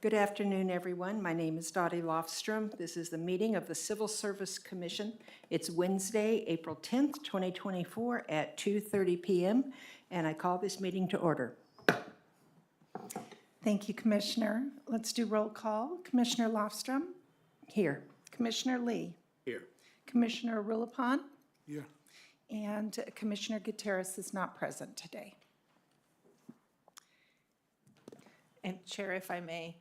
Good afternoon, everyone. My name is Dottie Lofstrom. This is the meeting of the Civil Service Commission. It's Wednesday, April 10th, 2024 at 2:30 p.m., and I call this meeting to order. Thank you, Commissioner. Let's do roll call. Commissioner Lofstrom, Here. Commissioner Lee, Here. Commissioner Rulapon, Here. and Commissioner Gutierrez is not present today. And Chair, if I may,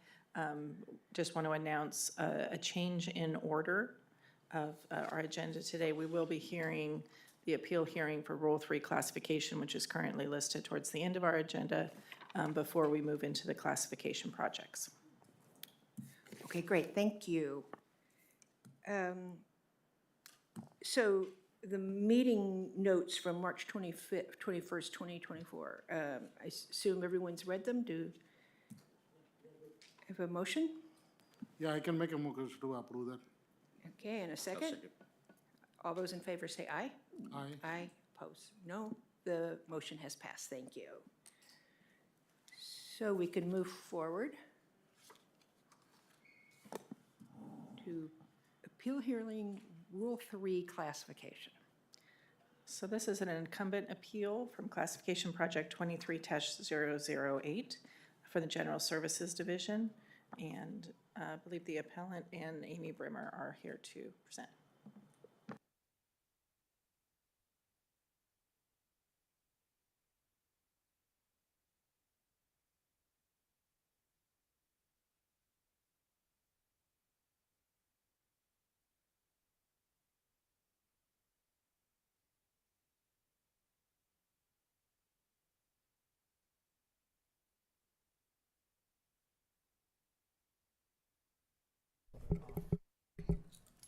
just want to announce a change in order of our agenda today. We will be hearing the appeal hearing for Rule 3 classification, which is currently listed towards the end of our agenda, before we move into the classification projects. Okay, great. Thank you. So the meeting notes from March 21st, 2024, I assume everyone's read them. Do I have a motion? Yeah, I can make a motion to approve that. Okay, and a second? All those in favor say aye. Aye. Aye. Oppose? No. The motion has passed. Thank you. So we can move forward to appeal hearing Rule 3 classification. So this is an incumbent appeal from Classification Project 23-008 for the General Services Division, and I believe the appellant and Amy Brimmer are here to present.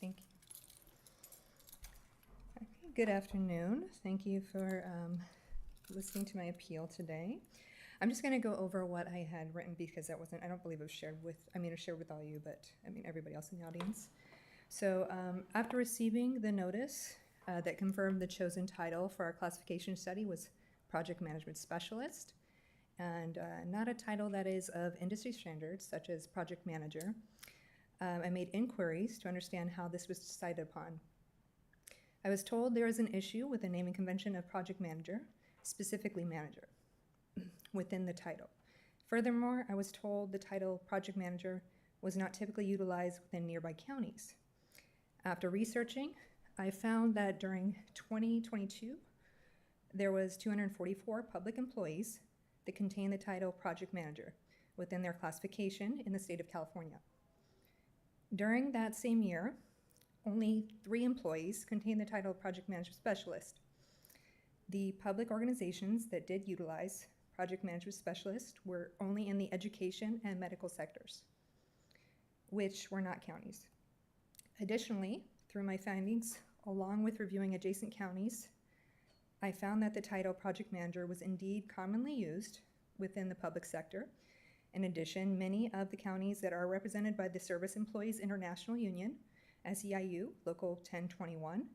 Thank you. Okay, good afternoon. Thank you for listening to my appeal today. I'm just going to go over what I had written because that wasn't, I don't believe it was shared with, it was shared with all you, but everybody else in the audience. So after receiving the notice that confirmed the chosen title for our classification study was Project Management Specialist, and not a title that is of industry standards such as Project Manager, I made inquiries to understand how this was decided upon. I was told there is an issue with the naming convention of project manager, specifically manager, within the title. Furthermore, I was told the title project manager was not typically utilized within nearby counties. After researching, I found that during 2022, there was 244 public employees that contain the title project manager within their classification in the state of California. During that same year, only 3 employees contained the title of Project Management Specialist. The public organizations that did utilize Project Management Specialist were only in the education and medical sectors, which were not counties. Additionally, through my findings, along with reviewing adjacent counties, I found that the title Project Manager was indeed commonly used within the public sector. In addition, many of the counties that are represented by the Service Employees International Union, SEIU, Local 1021,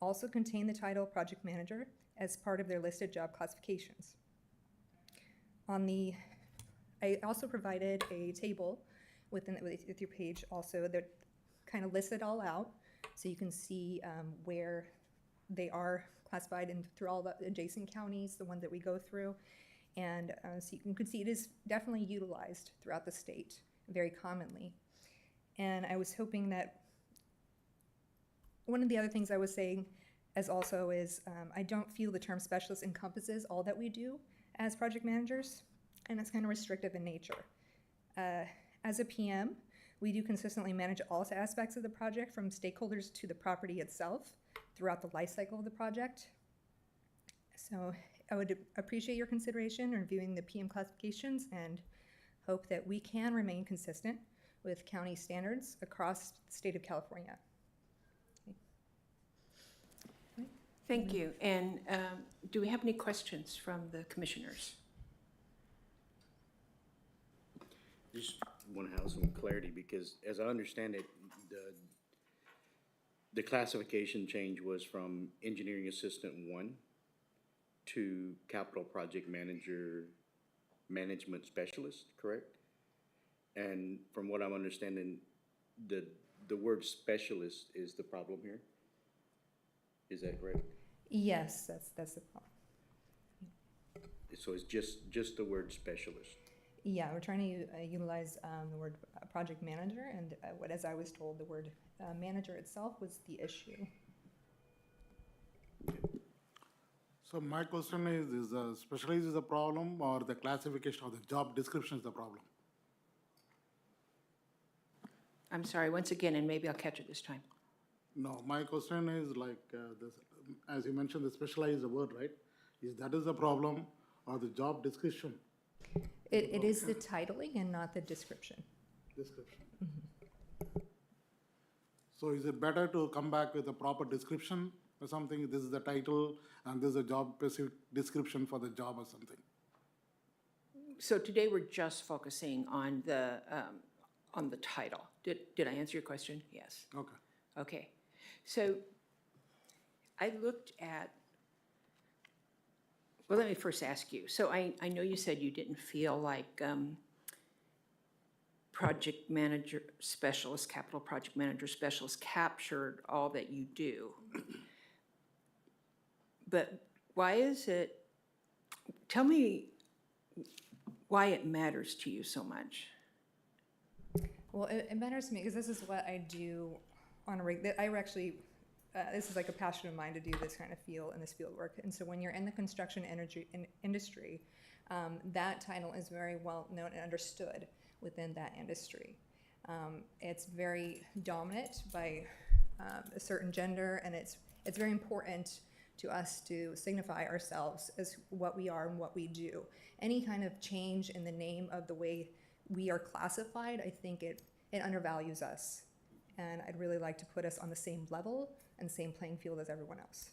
also contain the title Project Manager as part of their listed job classifications. I also provided a table with your page also that kind of lists it all out so you can see where they are classified through all the adjacent counties, the ones that we go through. And so you can see it is definitely utilized throughout the state very commonly. And I was hoping that one of the other things I was saying as also is I don't feel the term specialist encompasses all that we do as project managers, and it's kind of restrictive in nature. As a PM, we do consistently manage all aspects of the project from stakeholders to the property itself throughout the life cycle of the project. So I would appreciate your consideration in reviewing the PM classifications and hope that we can remain consistent with county standards across the state of California. Okay. Thank you. And do we have any questions from the commissioners? Just want to have some clarity because as I understand it, the classification change was from engineering assistant 1 to capital project manager management specialist, correct? And from what I'm understanding, the word specialist is the problem here? Is that correct? Yes, that's the problem. So it's just the word specialist? Yeah, we're trying to utilize the word project manager, and as I was told, the word manager itself was the issue. So my question is the specialized is the problem or the classification of the job description is the problem? I'm sorry, once again, and maybe I'll catch it this time. No, my question is like, this, as you mentioned, the specialized is the word, right? Is that is the problem or the job description? It is the titling and not the description. Description. So is it better to come back with a proper description or something? This is the title and this is a job specific description for the job or something. So today, we're just focusing on the title. Did I answer your question? Yes. Okay. Okay. So I looked at, well, let me first ask you. So I know you said you didn't feel like project manager specialist, capital project manager specialist captured all that you do. But why is it, tell me why it matters to you so much. Well, it matters to me because this is what I do on a regular. I actually, this is like a passion of mine to do this kind of field and this field work. And so when you're in the construction industry, that title is very well known and understood within that industry. It's very dominant by a certain gender, and it's very important to us to signify ourselves as what we are and what we do. Any kind of change in the name of the way we are classified, I think it undervalues us. And I'd really like to put us on the same level and same playing field as everyone else.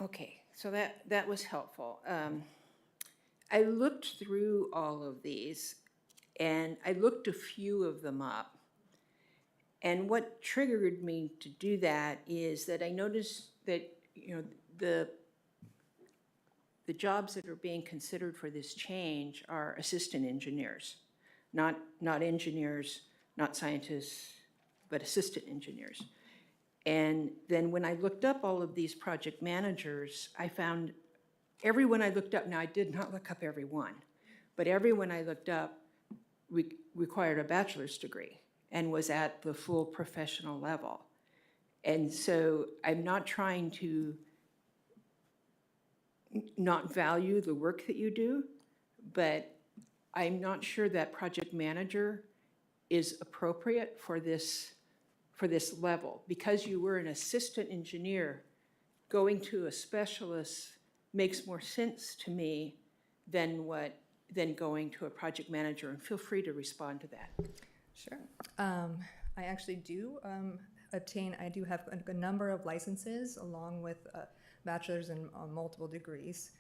Okay, so that was helpful. I looked through all of these, and I looked a few of them up. And what triggered me to do that is that I noticed that, you know, the jobs that are being considered for this change are assistant engineers, not engineers, not scientists, but assistant engineers. And then when I looked up all of these project managers, I found everyone I looked up, now I did not look up everyone, but everyone I looked up required a bachelor's degree and was at the full professional level. And so I'm not trying to not value the work that you do, but I'm not sure that project manager is appropriate for this level. Because you were an assistant engineer, going to a specialist makes more sense to me than going to a project manager, and feel free to respond to that. Sure. I actually do I do have a number of licenses along with a bachelor's and multiple degrees.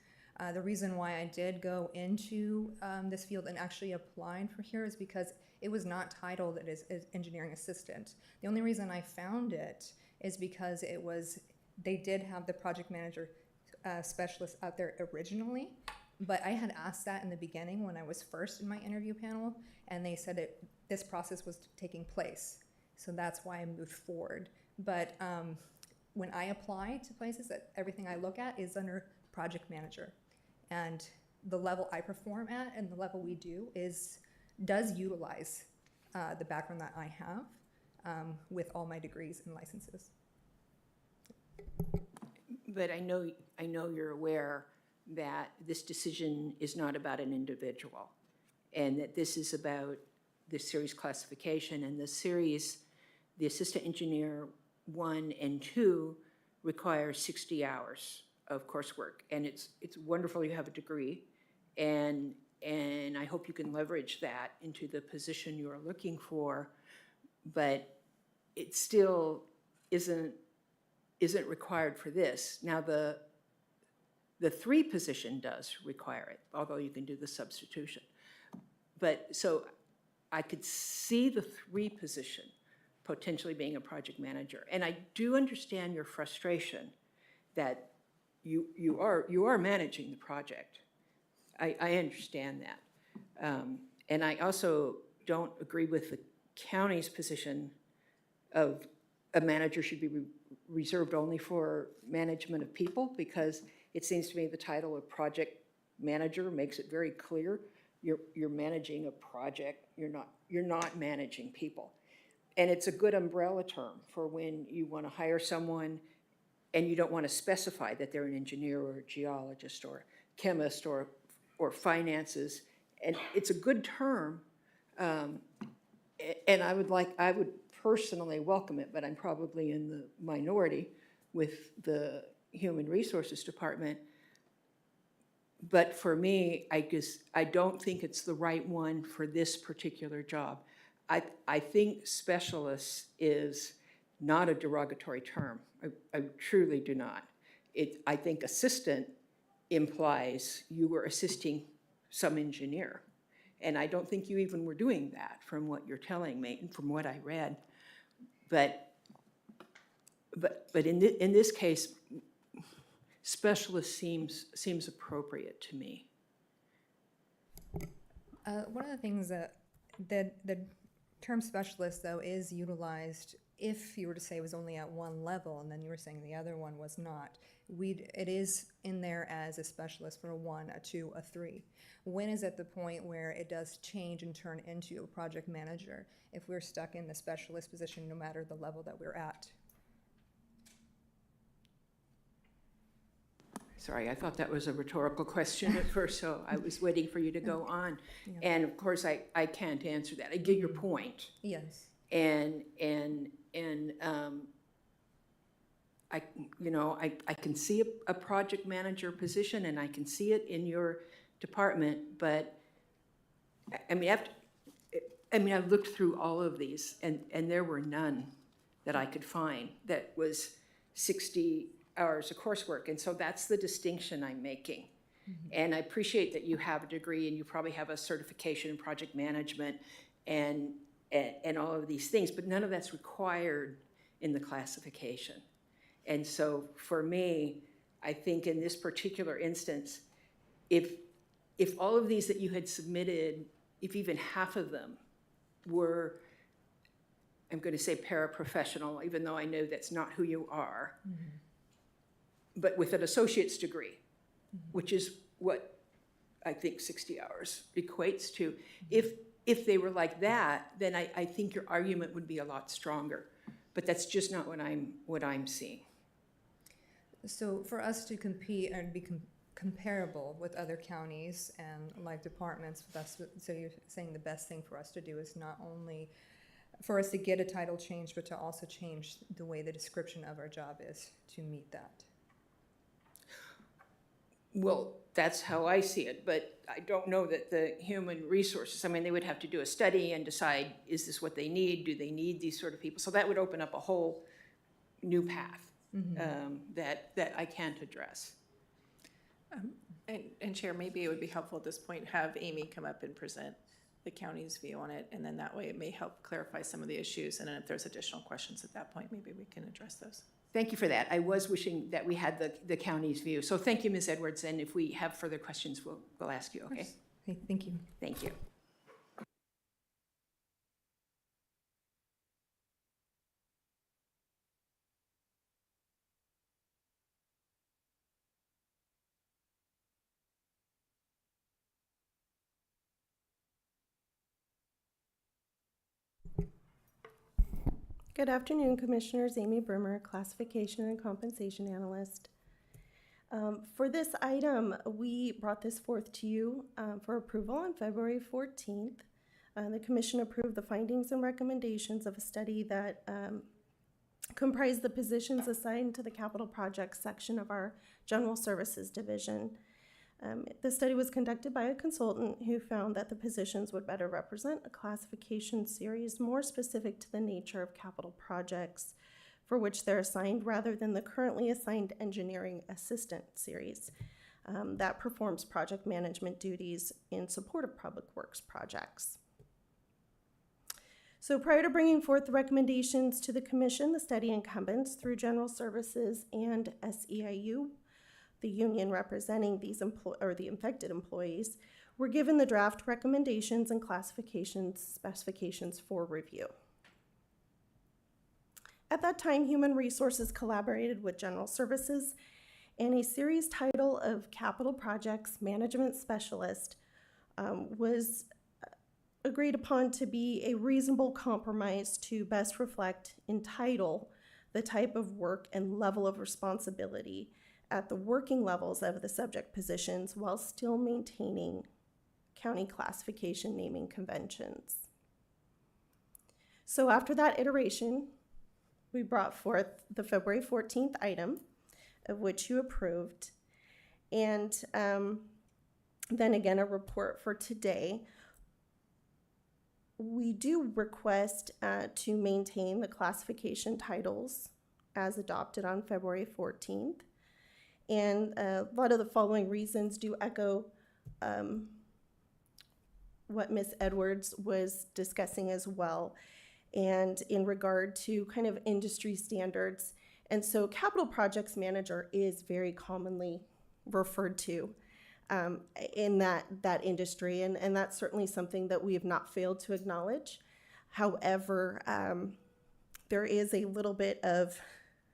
The reason why I did go into this field and actually applied for here is because it was not titled as engineering assistant. The only reason I found it is because they did have the project manager specialist out there originally, but I had asked that in the beginning when I was first in my interview panel, and they said this process was taking place. So that's why I moved forward. But when I apply to places, everything I look at is under project manager. And the level I perform at and the level we do does utilize the background that I have with all my degrees and licenses. But I know you're aware that this decision is not about an individual, and that this is about the series classification, and the series, the assistant engineer 1 and 2 require 60 hours of coursework, and it's wonderful you have a degree, and I hope you can leverage that into the position you are looking for, but it still isn't required for this. Now the 3 position does require it, although you can do the substitution. But so I could see the 3 position potentially being a project manager. And I do understand your frustration that you are managing the project. I understand that. And I also don't agree with the county's position of a manager should be reserved only for management of people, because it seems to me the title of project manager makes it very clear you're managing a project, you're not managing people. And it's a good umbrella term for when you want to hire someone and you don't want to specify that they're an engineer or a geologist or chemist or finances. And it's a good term. And I would personally welcome it, but I'm probably in the minority with the Human Resources Department. But for me, I don't think it's the right one for this particular job. I think specialist is not a derogatory term. I truly do not. I think assistant implies you were assisting some engineer. And I don't think you even were doing that from what you're telling me and from what I read. But in this case, specialist seems appropriate to me. One of the things that the term specialist, though, is utilized if you were to say it was only at one level, and then you were saying the other one was not. It is in there as a specialist for a 1, a 2, a 3. When is at the point where it does change and turn into a project manager if we're stuck in the specialist position no matter the level that we're at? Sorry, I thought that was a rhetorical question at first, so I was waiting for you to go on. And of course, I can't answer that. I get your point. Yes. And I can see a project manager position, and I can see it in your department, but I've looked through all of these, and there were none that I could find that was 60 hours of coursework, and so that's the distinction I'm making. Mm-hmm. And I appreciate that you have a degree and you probably have a certification in project management and all of these things, but none of that's required in the classification. And so for me, I think in this particular instance, if all of these that you had submitted, if even half of them were, I'm going to say paraprofessional, even though I know that's not who you are, mm-hmm. but with an associate's degree, mm-hmm. which is what I think 60 hours equates to. Mm-hmm. If they were like that, then I think your argument would be a lot stronger. But that's just not what I'm seeing. So for us to compete and be comparable with other counties and like departments, so you're saying the best thing for us to do is not only for us to get a title change, but to also change the way the description of our job is to meet that. Well, that's how I see it, but I don't know that the human resources, they would have to do a study and decide, is this what they need? Do they need these sort of people? So that would open up a whole new path, mm-hmm. That I can't address. And Chair, maybe it would be helpful at this point, have Amy come up and present the county's view on it, and then that way it may help clarify some of the issues, and then if there's additional questions at that point, maybe we can address those. Thank you for that. I was wishing that we had the county's view. So thank you, Ms. Edwards, and if we have further questions, we'll ask you, okay? Okay, thank you. Thank you. Good afternoon, Commissioners. Amy Brimmer, Classification and Compensation Analyst. For this item, we brought this forth to you for approval on February 14th. The Commission approved the findings and recommendations of a study that comprised the positions assigned to the capital projects section of our General Services Division. The study was conducted by a consultant who found that the positions would better represent a classification series more specific to the nature of capital projects for which they're assigned, rather than the currently assigned engineering assistant series that performs project management duties in support of public works projects. So prior to bringing forth the recommendations to the Commission, the study incumbents through General Services and SEIU, the union representing these the infected employees, were given the draft recommendations and specifications for review. At that time, Human Resources collaborated with General Services, and a series title of Capital Projects Management Specialist was agreed upon to be a reasonable compromise to best reflect in title the type of work and level of responsibility at the working levels of the subject positions while still maintaining county classification naming conventions. So after that iteration, we brought forth the February 14th item, of which you approved, and then again a report for today. We do request to maintain the classification titles as adopted on February 14th. And a lot of the following reasons do echo what Ms. Edwards was discussing as well, and in regard to kind of industry standards. And so capital projects manager is very commonly referred to in that industry, and that's certainly something that we have not failed to acknowledge. However, there is a little bit of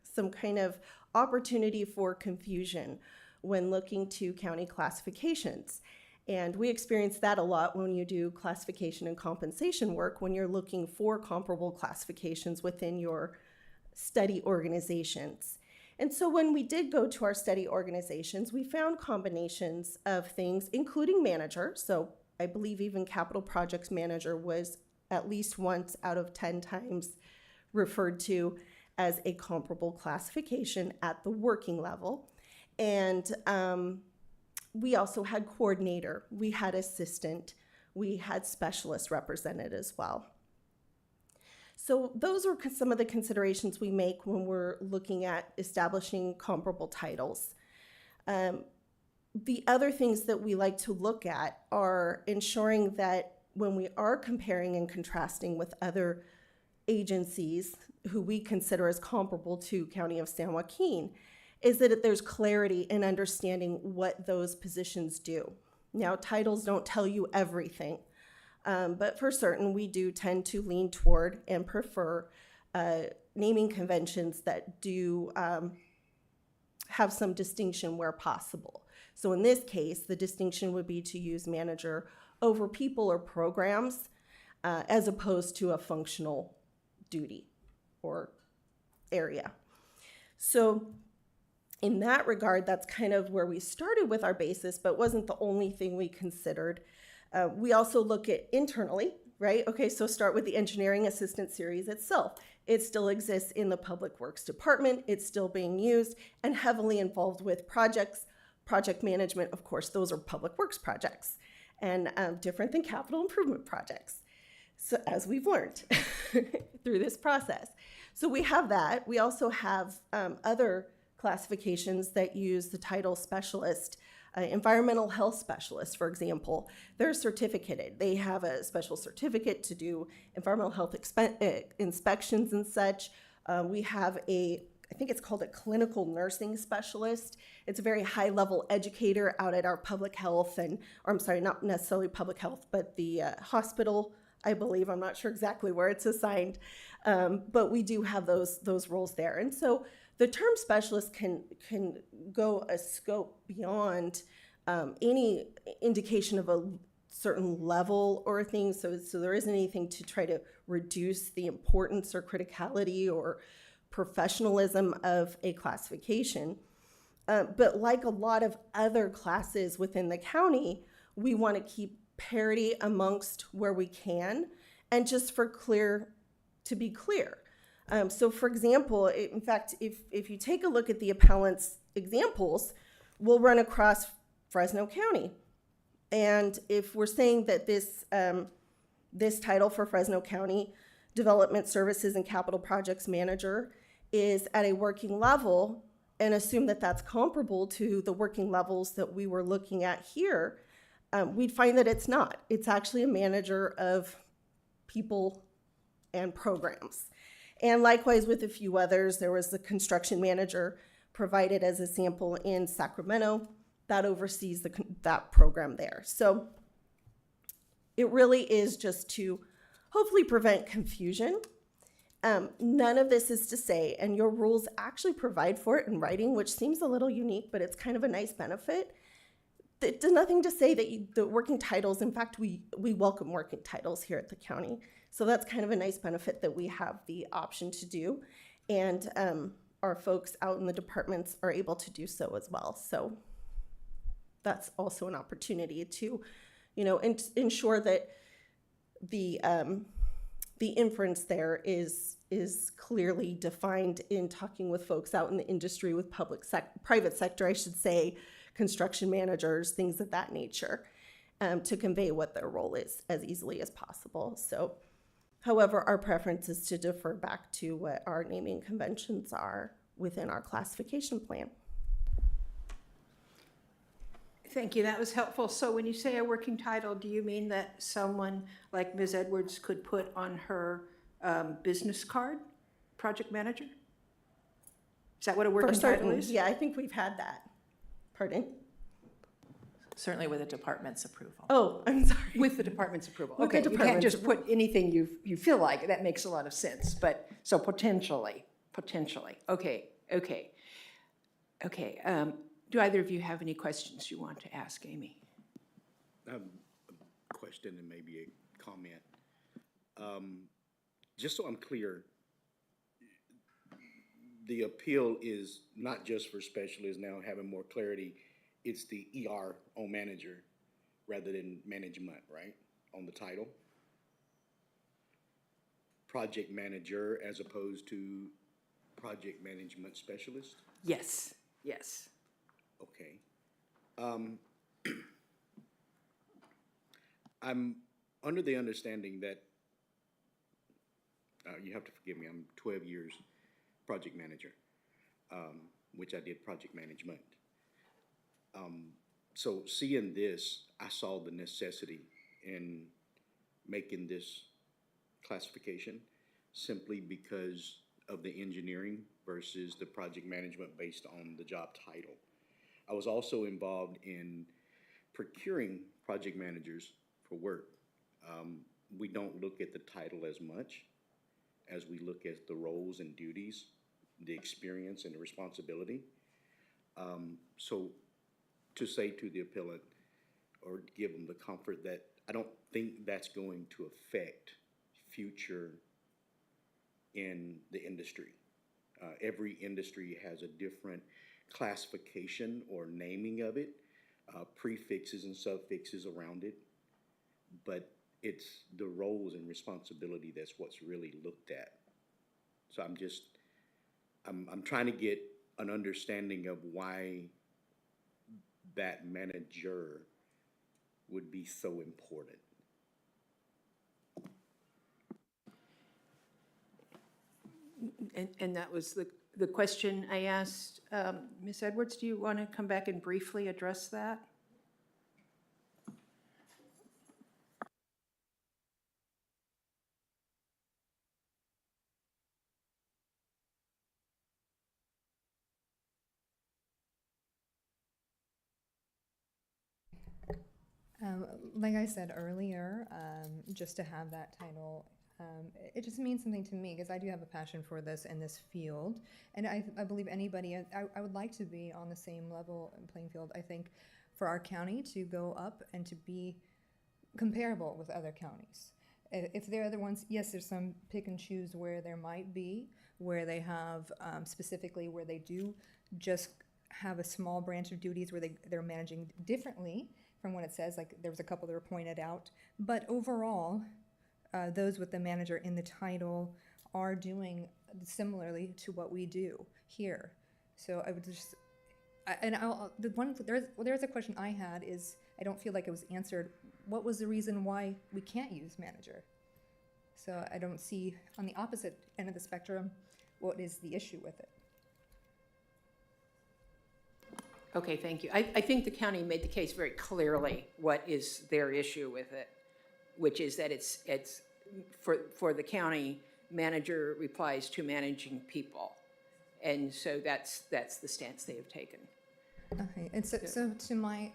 some kind of opportunity for confusion when looking to county classifications. And we experience that a lot when you do classification and compensation work, when you're looking for comparable classifications within your study organizations. And so when we did go to our study organizations, we found combinations of things, including manager. So I believe even capital projects manager was at least once out of 10 times referred to as a comparable classification at the working level. And we also had coordinator, we had assistant, we had specialist represented as well. So those are some of the considerations we make when we're looking at establishing comparable titles. The other things that we like to look at are ensuring that when we are comparing and contrasting with other agencies who we consider as comparable to County of San Joaquin, is that there's clarity in understanding what those positions do. Now, titles don't tell you everything, but for certain, we do tend to lean toward and prefer naming conventions that do have some distinction where possible. So in this case, the distinction would be to use manager over people or programs as opposed to a functional duty or area. So in that regard, that's kind of where we started with our basis, but wasn't the only thing we considered. We also look at internally, right? Okay, so start with the engineering assistant series itself. It still exists in the Public Works Department. It's still being used and heavily involved with projects. Project management, of course, those are public works projects and different than capital improvement projects. So as we've learned through this process. So we have that. We also have other classifications that use the title specialist. Environmental health specialist, for example, they're certificated. They have a special certificate to do environmental health inspections and such. We have I think it's called a clinical nursing specialist. It's a very high-level educator out at our public health or I'm sorry, not necessarily public health, but the hospital, I believe. I'm not sure exactly where it's assigned, but we do have those roles there. And so the term specialist can go a scope beyond any indication of a certain level or thing. So there isn't anything to try to reduce the importance or criticality or professionalism of a classification. But like a lot of other classes within the county, we want to keep parity amongst where we can, and just to be clear. So for example, in fact, if you take a look at the appellant's examples, we'll run across Fresno County. And if we're saying that this title for Fresno County, Development Services and Capital Projects Manager, is at a working level, and assume that that's comparable to the working levels that we were looking at here, we'd find that it's not. It's actually a manager of people and programs. And likewise with a few others, there was the construction manager provided as a sample in Sacramento that oversees that program there. So it really is just to hopefully prevent confusion. None of this is to say, and your rules actually provide for it in writing, which seems a little unique, but it's kind of a nice benefit. It does nothing to say that the working titles, in fact, we welcome working titles here at the county. So that's kind of a nice benefit that we have the option to do. And our folks out in the departments are able to do so as well. So that's also an opportunity to, ensure that the inference there is clearly defined in talking with folks out in the industry, with private sector, I should say, construction managers, things of that nature, to convey what their role is as easily as possible. So, however, our preference is to defer back to what our naming conventions are within our classification plan. Thank you, that was helpful. So when you say a working title, do you mean that someone like Ms. Edwards could put on her business card, project manager? Is that what a working For title certain, is? yeah, I think we've had that. Pardon? Certainly with the department's approval. Oh, I'm sorry. With the department's approval. With the Okay, you can't department's just put anything you feel like. That makes a lot of sense. But, so potentially. Okay. Do either of you have any questions you want to ask Amy? I have a question and maybe a comment. Just so I'm clear, the appeal is not just for specialists now having more clarity, it's the ER on manager rather than management, right, on the title? Project manager as opposed to project management specialist? Yes. Okay. I'm under the understanding that, you have to forgive me, I'm 12 years project manager, which I did project management. So seeing this, I saw the necessity in making this classification simply because of the engineering versus the project management based on the job title. I was also involved in procuring project managers for work. We don't look at the title as much as we look at the roles and duties, the experience and the responsibility. So to say to the appellant or give them the comfort that I don't think that's going to affect future in the industry. Every industry has a different classification or naming of it, prefixes and suffixes around it, but it's the roles and responsibility that's what's really looked at. So I'm trying to get an understanding of why that manager would be so important. And that was the question I asked. Ms. Edwards, do you want to come back and briefly address that? Like I said earlier, just to have that title, it just means something to me because I do have a passion for this in this field. And I believe anybody, I would like to be on the same level and playing field. I think for our county to go up and to be comparable with other counties. If there are other ones, yes, there's some pick and choose where there might be, where they have specifically where they do just have a small branch of duties where they're managing differently from what it says, like there was a couple that were pointed out. But overall, those with the manager in the title are doing similarly to what we do here. So I would just, there's a question I had is, I don't feel like it was answered. What was the reason why we can't use manager? So I don't see on the opposite end of the spectrum, what is the issue with it? Okay, thank you. I think the county made the case very clearly what is their issue with it, which is that it's for the county, manager applies to managing people. And so that's the stance they have taken. Okay, and so to my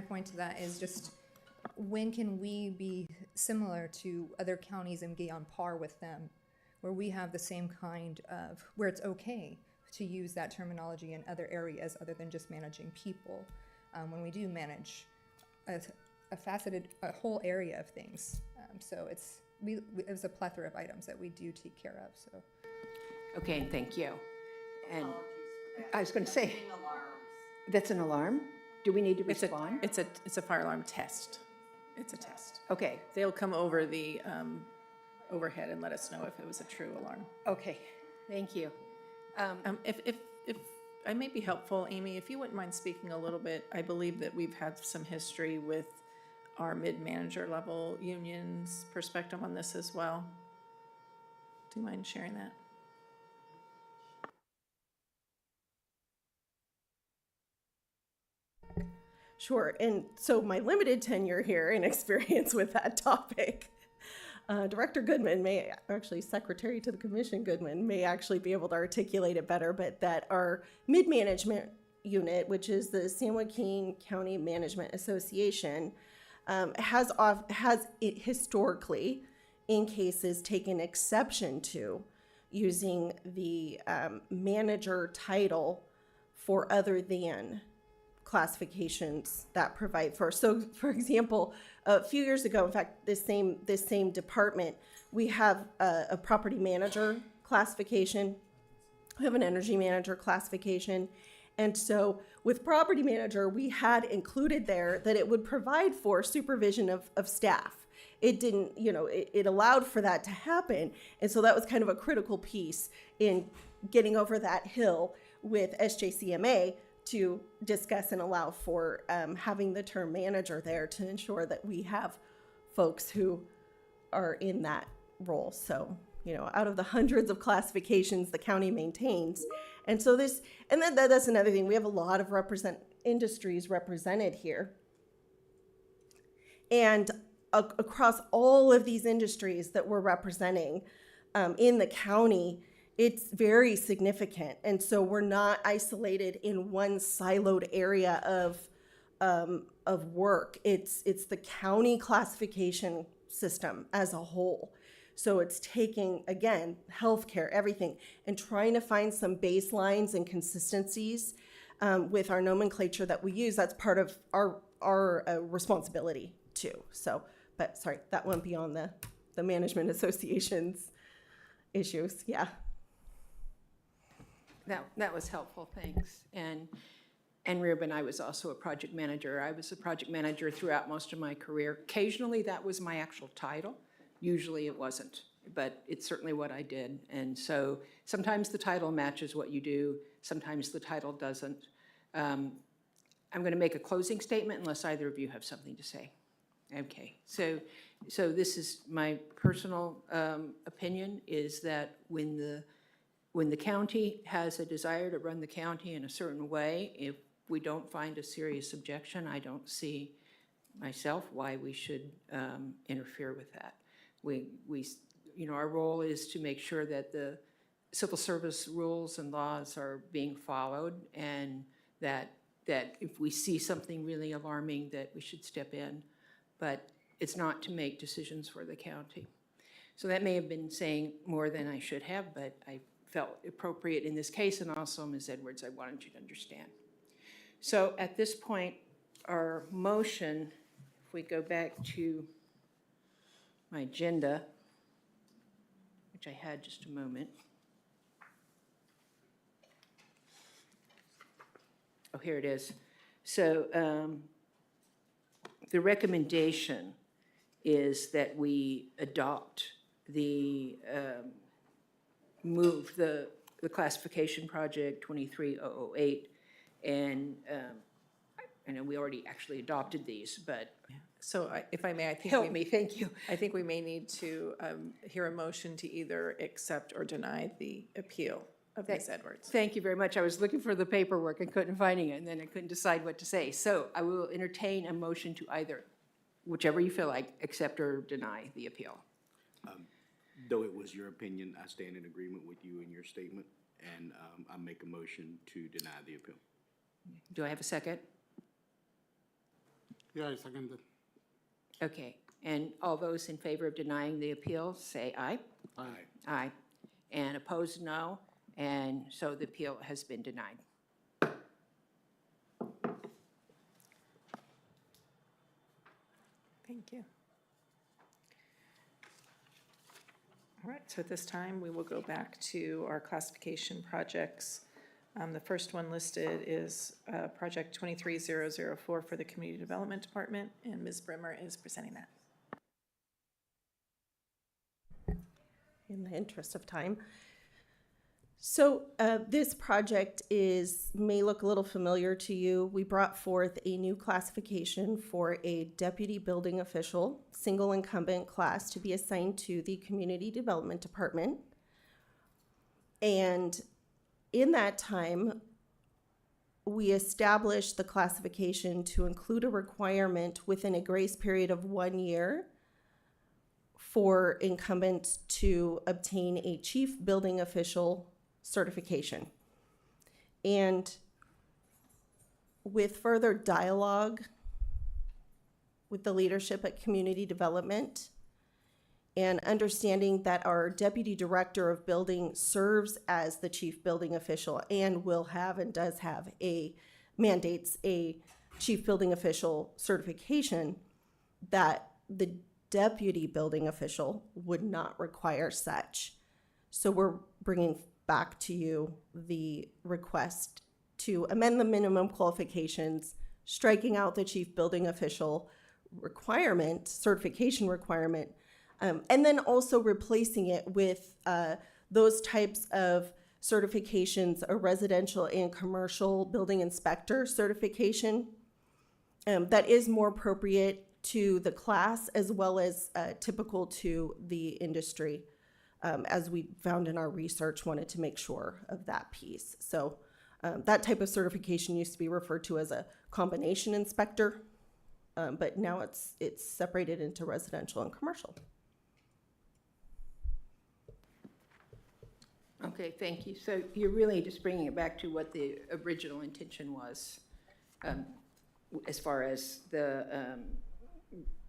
point to that is just, when can we be similar to other counties and be on par with them, where we have the same kind of, where it's okay to use that terminology in other areas other than just managing people, when we do manage a whole area of things. So it was a plethora of items that we do take care of, so. Okay, and thank you. And I was going to say, that's an alarm? Do we need to It's respond? it's a fire alarm test. It's a test. Okay, They'll come over the overhead and let us know if it was a true alarm. okay, thank you. If I may be helpful, Amy, if you wouldn't mind speaking a little bit, I believe that we've had some history with our mid-manager level unions' perspective on this as well. Do you mind sharing that? Sure, and so my limited tenure here and experience with that topic, Director Goodman may, actually Secretary to the Commission Goodman may actually be able to articulate it better, but that our mid-management unit, which is the San Joaquin County Management Association, has historically, in cases, taken exception to using the manager title for other than classifications that provide for. So, for example, a few years ago, in fact, this same department, we have a property manager classification. We have an energy manager classification. And so with property manager, we had included there that it would provide for supervision of staff. It didn't, it allowed for that to happen. And so that was kind of a critical piece in getting over that hill with SJCMA to discuss and allow for having the term manager there to ensure that we have folks who are in that role. So, out of the hundreds of classifications the county maintains. And so that's another thing. We have a lot of industries represented here. And across all of these industries that we're representing in the county, it's very significant. And so we're not isolated in one siloed area of work. It's the county classification system as a whole. So it's taking, again, healthcare, everything, and trying to find some baselines and consistencies with our nomenclature that we use. That's part of our responsibility too. So, but sorry, that went beyond the management association's issues. Yeah. That was helpful, thanks. And Ruben, I was also a project manager. I was a project manager throughout most of my career. Occasionally, that was my actual title. Usually it wasn't, but it's certainly what I did. And so sometimes the title matches what you do, sometimes the title doesn't. I'm going to make a closing statement unless either of you have something to say. Okay, so this is my personal opinion, is that when the county has a desire to run the county in a certain way, if we don't find a serious objection, I don't see myself why we should interfere with that. Our role is to make sure that the civil service rules and laws are being followed, and that if we see something really alarming, that we should step in. But it's not to make decisions for the county. So that may have been saying more than I should have, but I felt appropriate in this case, and also, Ms. Edwards, I wanted you to understand. So at this point, our motion, if we go back to my agenda, which I had just a moment. Oh, here it is. So the recommendation is that we adopt move the classification project 23008, and I know we already actually adopted these, but So if I may, I think help me, thank you. I think we may need to hear a motion to either accept or deny the appeal of Ms. Edwards. Thank you very much. I was looking for the paperwork and couldn't find it, and then I couldn't decide what to say. So I will entertain a motion to either, whichever you feel like, accept or deny the appeal. Though it was your opinion, I stand in agreement with you in your statement, and I make a motion to deny the appeal. Do I have a second? Yeah, I second that. Okay, and all those in favor of denying the appeal, say aye. Aye. Aye. And opposed, no. And so the appeal has been denied. Thank you. All right, so at this time, we will go back to our classification projects. The first one listed is Project 23004 for the Community Development Department, and Ms. Brimmer is presenting that. In the interest of time. So this project may look a little familiar to you. We brought forth a new classification for a deputy building official, single incumbent class to be assigned to the Community Development Department. And in that time, we established the classification to include a requirement within a grace period of 1 year for incumbents to obtain a chief building official certification. And with further dialogue with the leadership at Community Development and understanding that our Deputy Director of Building serves as the chief building official and will have and does have mandates a chief building official certification, that the deputy building official would not require such. So we're bringing back to you the request to amend the minimum qualifications, striking out the chief building official requirement, certification requirement, and then also replacing it with those types of certifications, a residential and commercial building inspector certification that is more appropriate to the class as well as typical to the industry. As we found in our research, wanted to make sure of that piece. So that type of certification used to be referred to as a combination inspector, but now it's separated into residential and commercial. Okay, thank you. So you're really just bringing it back to what the original intention was, as far as the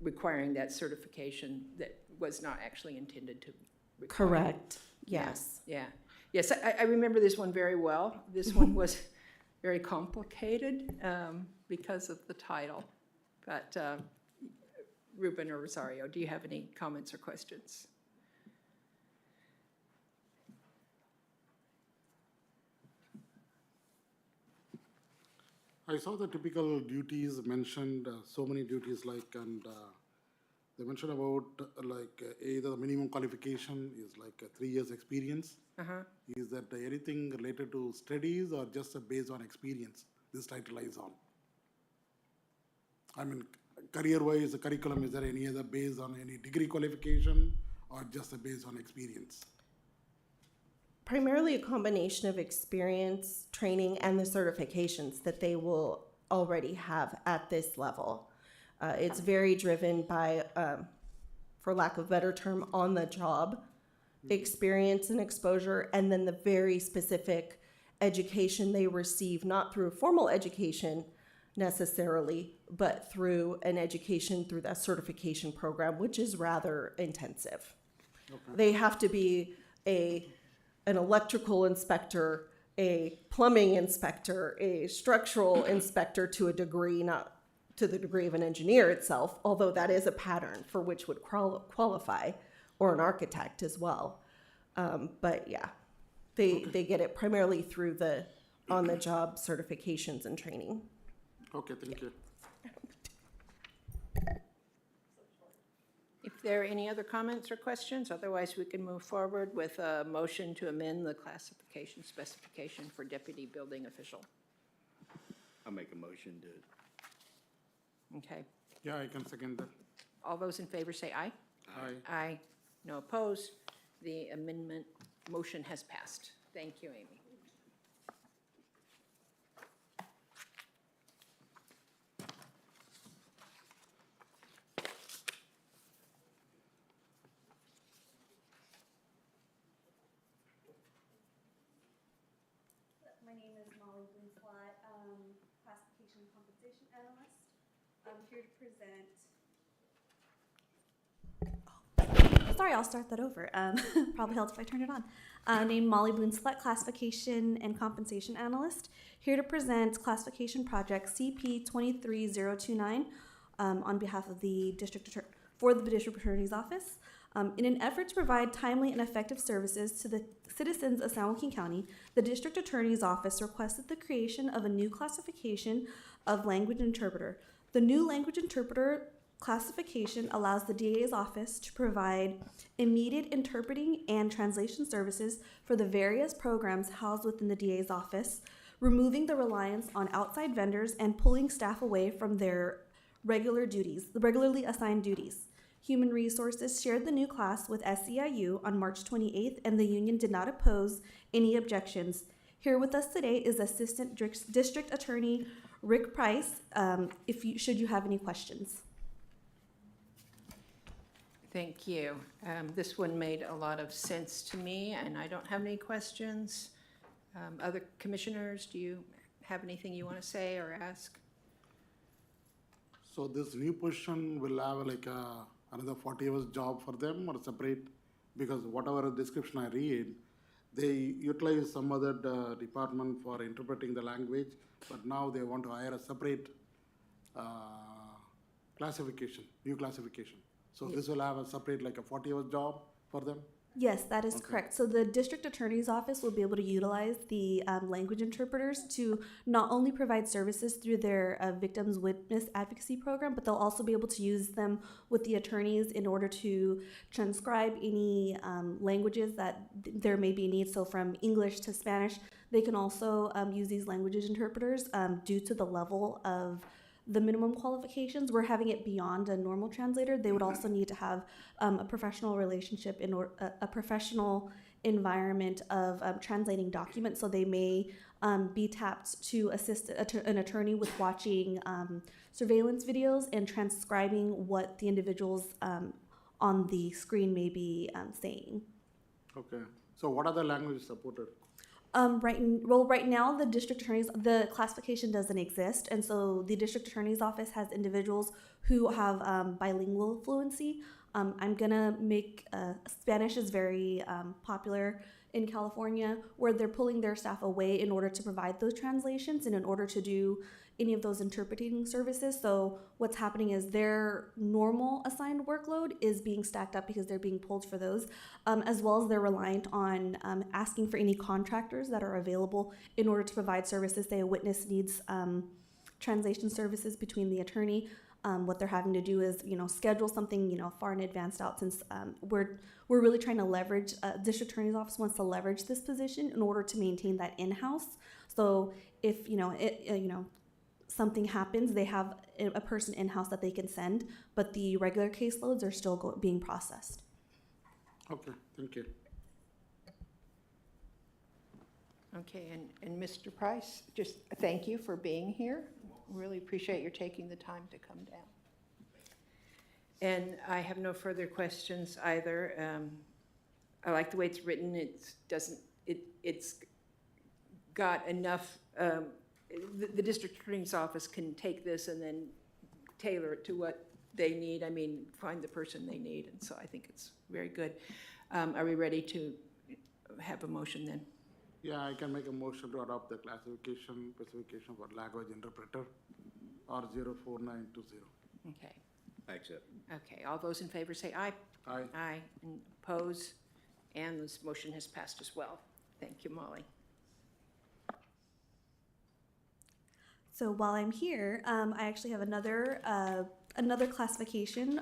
requiring that certification that was not actually intended to require. Correct. Yes. Yeah. Yes, I remember this one very well. This one was very complicated because of the title. But Ruben or Rosario, do you have any comments or questions? I saw the typical duties mentioned, so many duties and they mentioned about either the minimum qualification is 3 years experience. Is that anything related to studies or just based on experience this title lies on? I mean, career-wise, the curriculum, is there any other based on any degree qualification or just based on experience? Primarily a combination of experience, training, and the certifications that they will already have at this level. It's very driven by, for lack of a better term, on-the-job experience and exposure, and then the very specific education they receive, not through formal education necessarily, but through an education through that certification program, which is rather intensive. Okay. They have to be an electrical inspector, a plumbing inspector, a structural inspector to a degree, not to the degree of an engineer itself, although that is a pattern for which would qualify, or an architect as well. But yeah, they get it primarily through the on-the-job certifications and training. Okay, thank you. If there are any other comments or questions, otherwise we can move forward with a motion to amend the classification specification for deputy building official. I make a motion to, Okay. Yeah, I can second that. All those in favor say aye. Aye. Aye. No opposed. The amendment motion has passed. Thank you, Amy. My name is Molly Bloomslot, classification and compensation analyst. I'm here to present. Oh, sorry, I'll start that over. Probably helps if I turn it on. Named Molly Bloomslot, classification and compensation analyst. Here to present classification project CP 23029 on behalf of the for the district attorney's office. In an effort to provide timely and effective services to the citizens of San Joaquin County, the district attorney's office requested the creation of a new classification of language interpreter. The new language interpreter classification allows the DA's office to provide immediate interpreting and translation services for the various programs housed within the DA's office, removing the reliance on outside vendors and pulling staff away from their regularly assigned duties. Human Resources shared the new class with SEIU on March 28th, and the union did not oppose any objections. Here with us today is Assistant District Attorney Rick Price, should you have any questions. Thank you. This one made a lot of sense to me, and I don't have any questions. Other commissioners, do you have anything you want to say or ask? So this new position will have like another 40 hours job for them or separate? Because whatever description I read, they utilize some other department for interpreting the language, but now they want to hire a separate classification, new classification. So this will have a separate like a 40 hours job for them? Yes, that is correct. So the district attorney's office will be able to utilize the language interpreters to not only provide services through their victims witness advocacy program, but they'll also be able to use them with the attorneys in order to transcribe any languages that there may be needs. So from English to Spanish, they can also use these languages interpreters due to the level of the minimum qualifications. We're having it beyond a normal translator. They would also need to have a professional relationship in a professional environment of translating documents. So they may be tapped to assist an attorney with watching surveillance videos and transcribing what the individuals on the screen may be saying. Okay. So what other languages supported? Right now, the classification doesn't exist, and so the district attorney's office has individuals who have bilingual fluency. I'm gonna make Spanish is very popular in California, where they're pulling their staff away in order to provide those translations and in order to do any of those interpreting services. So what's happening is their normal assigned workload is being stacked up because they're being pulled for those, as well as they're reliant on asking for any contractors that are available in order to provide services. Say a witness needs translation services between the attorney. What they're having to do is, schedule something, far in advance out, since we're really trying to leverage, district attorney's office wants to leverage this position in order to maintain that in-house. So if, something happens, they have a person in-house that they can send, but the regular caseloads are still being processed. Okay, thank you. Okay, and Mr. Price, just thank you for being here. Really appreciate your taking the time to come down. And I have no further questions either. I like the way it's written. It's got enough, the district attorney's office can take this and then tailor it to what they need. I mean, find the person they need, and so I think it's very good. Are we ready to have a motion then? Yeah, I can make a motion to adopt the classification specification for language interpreter R04920. Okay. I accept. Okay, all those in favor say aye. Aye. Aye, and oppose, and this motion has passed as well. Thank you, Molly. So while I'm here, I actually have another classification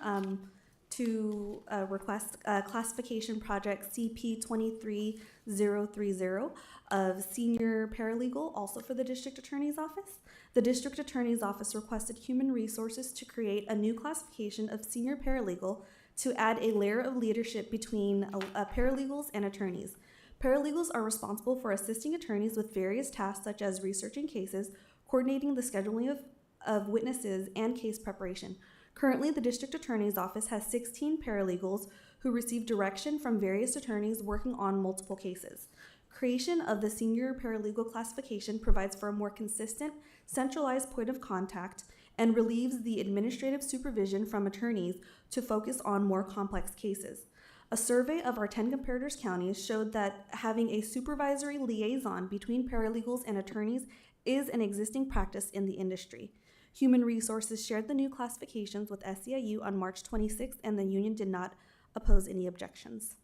to request classification project CP 23030 of senior paralegal, also for the district attorney's office. The district attorney's office requested Human Resources to create a new classification of senior paralegal to add a layer of leadership between paralegals and attorneys. Paralegals are responsible for assisting attorneys with various tasks such as researching cases, coordinating the scheduling of witnesses, and case preparation. Currently, the district attorney's office has 16 paralegals who receive direction from various attorneys working on multiple cases. Creation of the senior paralegal classification provides for a more consistent, centralized point of contact and relieves the administrative supervision from attorneys to focus on more complex cases. A survey of our 10 comparators counties showed that having a supervisory liaison between paralegals and attorneys is an existing practice in the industry. Human Resources shared the new classifications with SEIU on March 26th, and the union did not oppose any objections.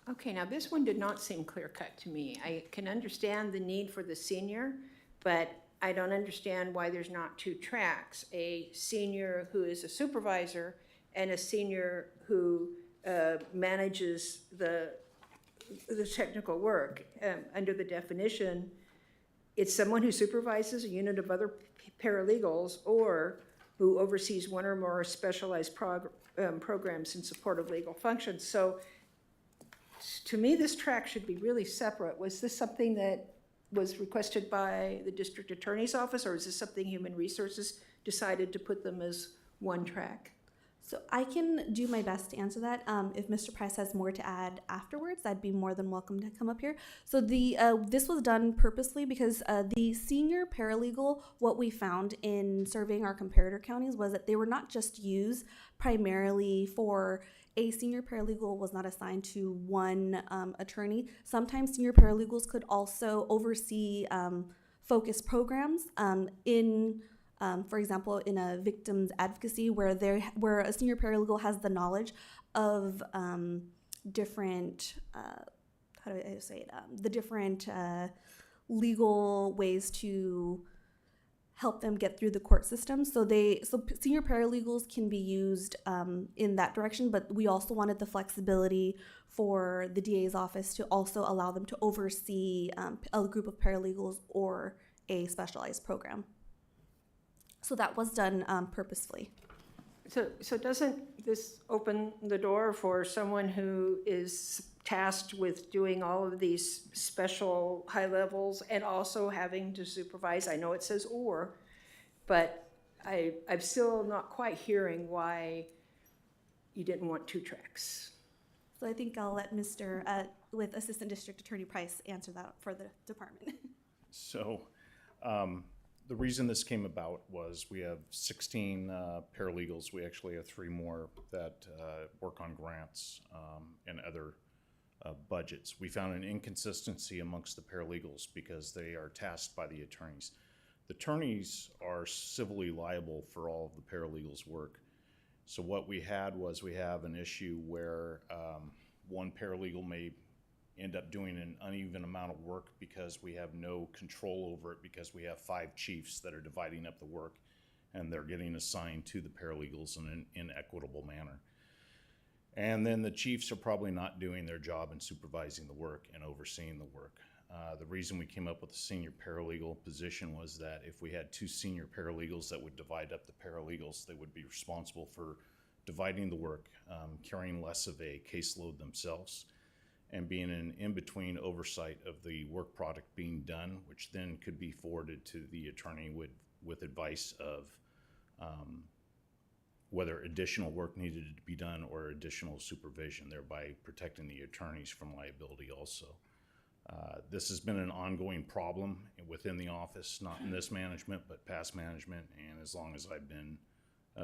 Okay, now this one did not seem clear-cut to me. I can understand the need for the senior, but I don't understand why there's not two tracks, a senior who is a supervisor and a senior who manages the technical work. Under the definition, it's someone who supervises a unit of other paralegals or who oversees one or more specialized programs in support of legal functions. So to me, this track should be really separate. Was this something that was requested by the district attorney's office, or is this something Human Resources decided to put them as one track? So I can do my best to answer that. If Mr. Price has more to add afterwards, I'd be more than welcome to come up here. So this was done purposely because the senior paralegal, what we found in surveying our comparator counties was that they were not just used primarily for a senior paralegal was not assigned to one attorney. Sometimes senior paralegals could also oversee focused programs for example, in a victim's advocacy where a senior paralegal has the knowledge of different, how do I say it, the different legal ways to help them get through the court system. So senior paralegals can be used in that direction, but we also wanted the flexibility for the DA's office to also allow them to oversee a group of paralegals or a specialized program. So that was done purposefully. So doesn't this open the door for someone who is tasked with doing all of these special high levels and also having to supervise? I know it says or, but I'm still not quite hearing why you didn't want two tracks. So I think I'll let with Assistant District Attorney Price answer that for the department. So the reason this came about was we have 16 paralegals. We actually have 3 more that work on grants and other budgets. We found an inconsistency amongst the paralegals because they are tasked by the attorneys. The attorneys are civilly liable for all of the paralegals' work. So what we had was we have an issue where one paralegal may end up doing an uneven amount of work because we have no control over it, because we have 5 chiefs that are dividing up the work and they're getting assigned to the paralegals in an inequitable manner. And then the chiefs are probably not doing their job in supervising the work and overseeing the work. The reason we came up with the senior paralegal position was that if we had 2 senior paralegals that would divide up the paralegals, they would be responsible for dividing the work, carrying less of a caseload themselves, and being an in-between oversight of the work product being done, which then could be forwarded to the attorney with advice of whether additional work needed to be done or additional supervision, thereby protecting the attorneys from liability also. This has been an ongoing problem within the office, not in this management, but past management, and as long as I've been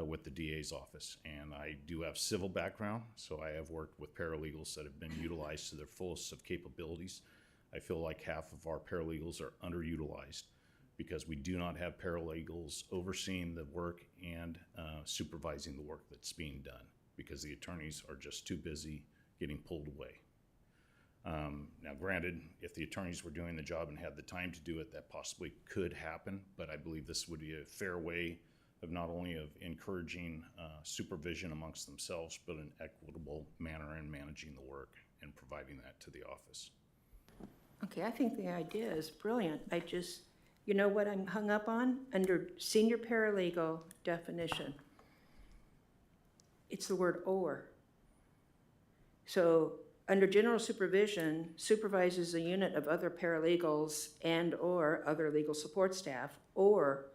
with the DA's office. And I do have civil background, so I have worked with paralegals that have been utilized to their fullest of capabilities. I feel like half of our paralegals are underutilized because we do not have paralegals overseeing the work and supervising the work that's being done because the attorneys are just too busy getting pulled away. Now granted, if the attorneys were doing the job and had the time to do it, that possibly could happen, but I believe this would be a fair way of not only of encouraging supervision amongst themselves, but an equitable manner in managing the work and providing that to the office. Okay, I think the idea is brilliant. You know what I'm hung up on? Under senior paralegal definition, it's the word or. So under general supervision, supervises a unit of other paralegals and or other legal support staff, or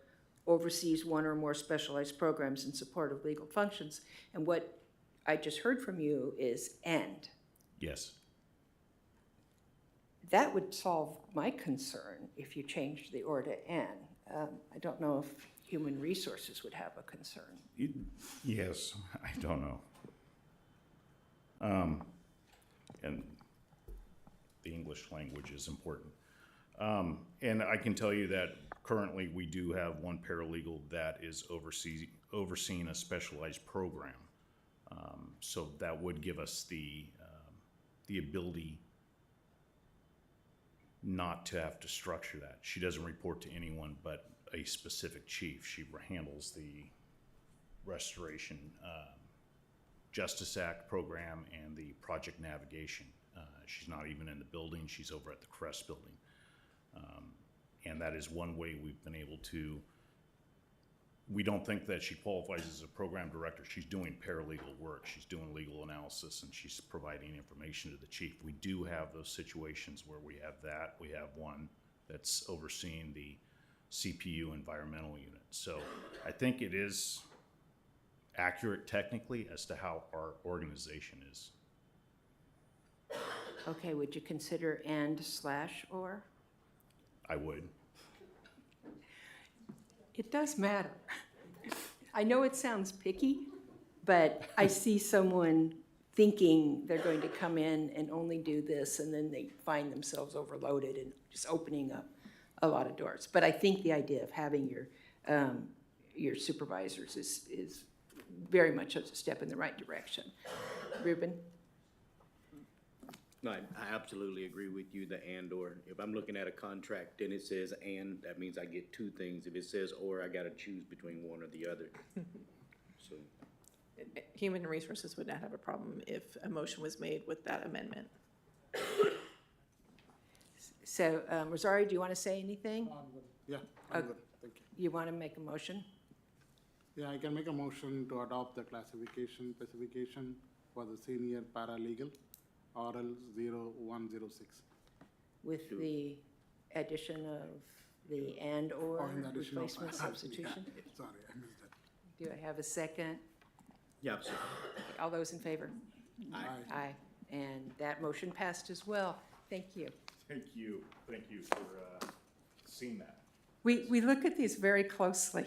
oversees one or more specialized programs in support of legal functions. And what I just heard from you is and. Yes. That would solve my concern if you changed the or to N. I don't know if Human Resources would have a concern. Yes, I don't know. And the English language is important. And I can tell you that currently we do have one paralegal that is overseeing a specialized program. So that would give us the ability not to have to structure that. She doesn't report to anyone but a specific chief. She handles the Restoration Justice Act program and the project navigation. She's not even in the building. She's over at the Crest building. And that is one way we've been able to, we don't think that she qualifies as a program director. She's doing paralegal work. She's doing legal analysis, and she's providing information to the chief. We do have those situations where we have that. We have one that's overseeing the CPU environmental unit. So I think it is accurate technically as to how our organization is. Okay, would you consider and/or? I would. It does matter. I know it sounds picky, but I see someone thinking they're going to come in and only do this, and then they find themselves overloaded and just opening up a lot of doors. But I think the idea of having your supervisors is very much a step in the right direction. Ruben? No, I absolutely agree with you, the and/or. If I'm looking at a contract and it says and, that means I get two things. If it says or, I gotta choose between one or the other. So, Human Resources would not have a problem if a motion was made with that amendment. So, Rosario, do you want to say anything? Yeah, I'm good, thank you. You want to make a motion? Yeah, I can make a motion to adopt the classification specification for the senior paralegal, RL 0106. With the addition of the and/or In addition of- replacement substitution? Yeah, sorry, I missed that. Do I have a second? yeah, absolutely. All those in favor? Aye. Aye. And that motion passed as well. Thank you. Thank you. Thank you for seeing that. We look at these very closely.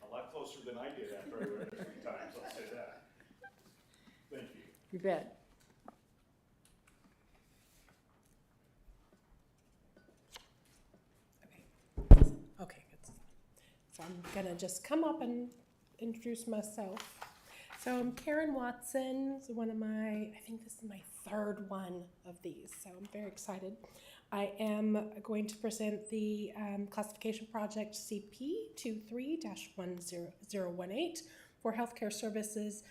A lot closer than I did after I read it 3 times, I'll say that. Thank you. You bet. Okay, good. So I'm gonna just come up and introduce myself. So I'm Karen Watson, so I think this is my 3rd one of these, so I'm very excited. I am going to present the classification project CP 23-1018 for healthcare services,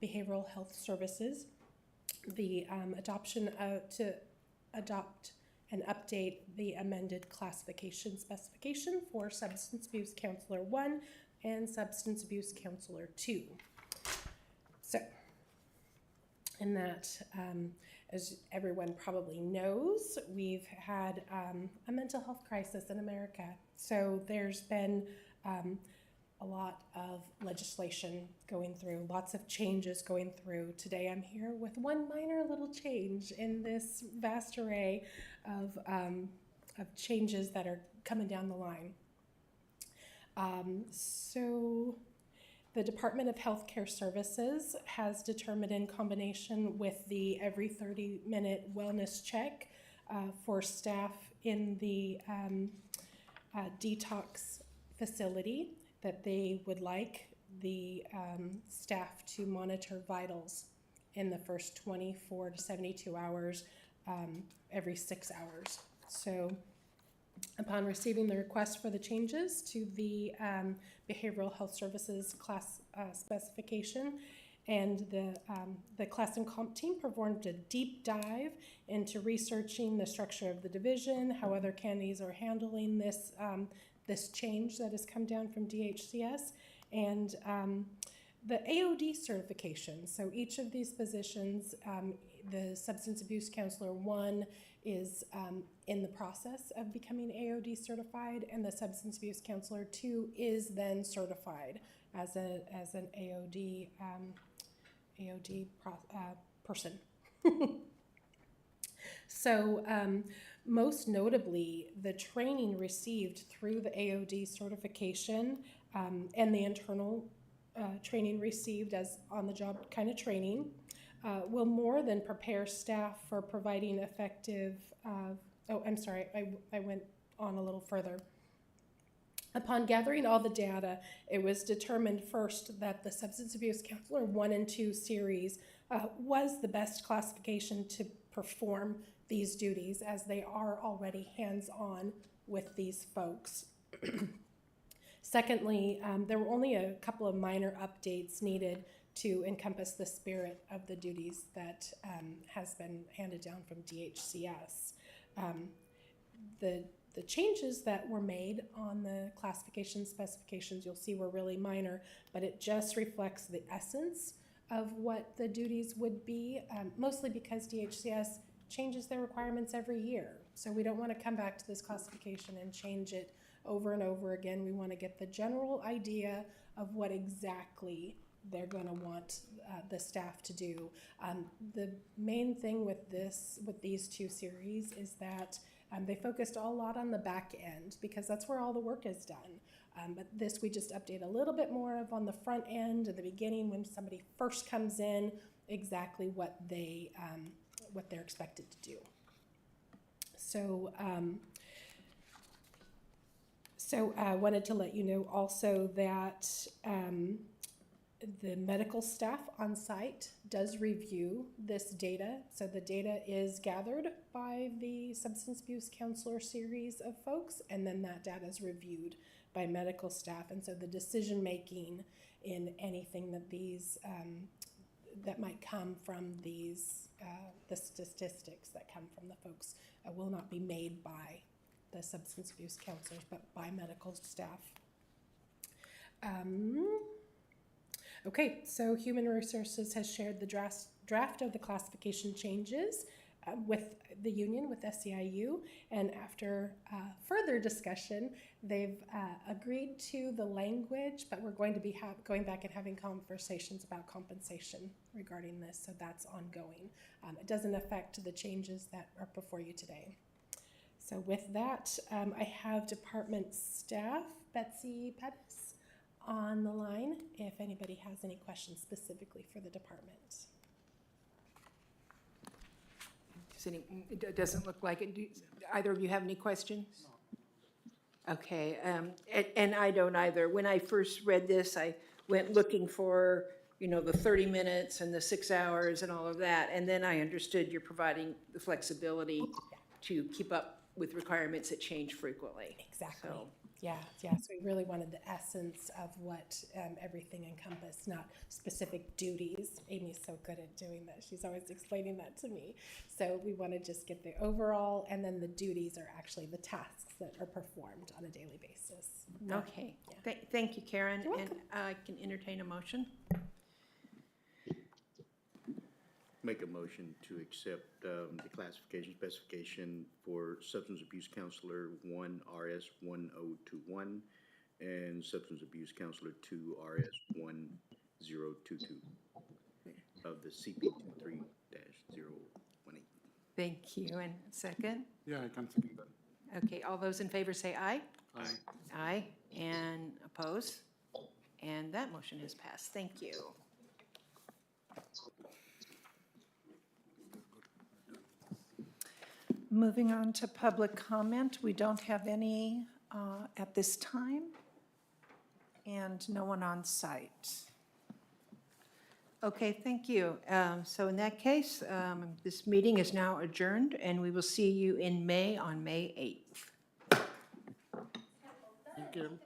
behavioral health services. The adoption to adopt and update the amended classification specification for Substance Abuse Counselor 1 and Substance Abuse Counselor 2. So, in that, as everyone probably knows, we've had a mental health crisis in America. So there's been a lot of legislation going through, lots of changes going through. Today I'm here with one minor little change in this vast array of changes that are coming down the line. So the Department of Healthcare Services has determined, in combination with the every 30-minute wellness check for staff in the detox facility, that they would like the staff to monitor vitals in the first 24 to 72 hours, every 6 hours. So upon receiving the request for the changes to the behavioral health services class specification, and the class and comp team performed a deep dive into researching the structure of the division, how other counties are handling this this change that has come down from DHCS, and the AOD certification. So each of these positions, the Substance Abuse Counselor 1 is in the process of becoming AOD certified, and the Substance Abuse Counselor 2 is then certified as an AOD person. So, most notably, the training received through the AOD certification and the internal training received as on-the-job kind of training will more than prepare staff for providing effective. Oh, I'm sorry, I went on a little further. Upon gathering all the data, it was determined first that the Substance Abuse Counselor 1 and 2 series was the best classification to perform these duties, as they are already hands-on with these folks. Secondly, there were only a couple of minor updates needed to encompass the spirit of the duties that has been handed down from DHCS. The changes that were made on the classification specifications you'll see were really minor, but it just reflects the essence of what the duties would be, mostly because DHCS changes their requirements every year. So we don't want to come back to this classification and change it over and over again. We want to get the general idea of what exactly they're going to want the staff to do. The main thing with these two series is that they focused a lot on the back end because that's where all the work is done. But this we just update a little bit more of on the front end at the beginning when somebody first comes in, exactly what they're expected to do. So I wanted to let you know also that the medical staff on site does review this data. So the data is gathered by the Substance Abuse Counselor series of folks, and then that data is reviewed by medical staff. And so the decision-making in anything that these, that might come from these, the statistics that come from the folks will not be made by the substance abuse counselors, but by medical staff. Okay, so Human Resources has shared the draft of the classification changes with the union, with SEIU, and after further discussion, they've agreed to the language, but we're going to be going back and having conversations about compensation regarding this, so that's ongoing. It doesn't affect the changes that are before you today. So with that, I have department staff, Betsy Pettis, on the line if anybody has any questions specifically for the department. It doesn't look like it. Do either of you have any questions? No. Okay, and I don't either. When I first read this, I went looking for, the 30 minutes and the 6 hours and all of that, and then I understood you're providing the flexibility to keep up with requirements that change frequently. Exactly. So. Yeah. So we really wanted the essence of what everything encompassed, not specific duties. Amy's so good at doing that. She's always explaining that to me. So we want to just get the overall, and then the duties are actually the tasks that are performed on a daily basis. Okay. Yeah. Thank you, Karen. You're welcome. And I can entertain a motion. Make a motion to accept the classification specification for Substance Abuse Counselor 1 RS 1021 and Substance Abuse Counselor 2 RS 1022 of the CP 23-018. Thank you. And second? Yeah, I can second that. Okay, all those in favor say aye. Aye. Aye. And oppose? And that motion has passed. Thank you. Moving on to public comment, we don't have any at this time, and no one on site. Okay, thank you. So in that case, this meeting is now adjourned, and we will see you in May on May 8th. Thank you.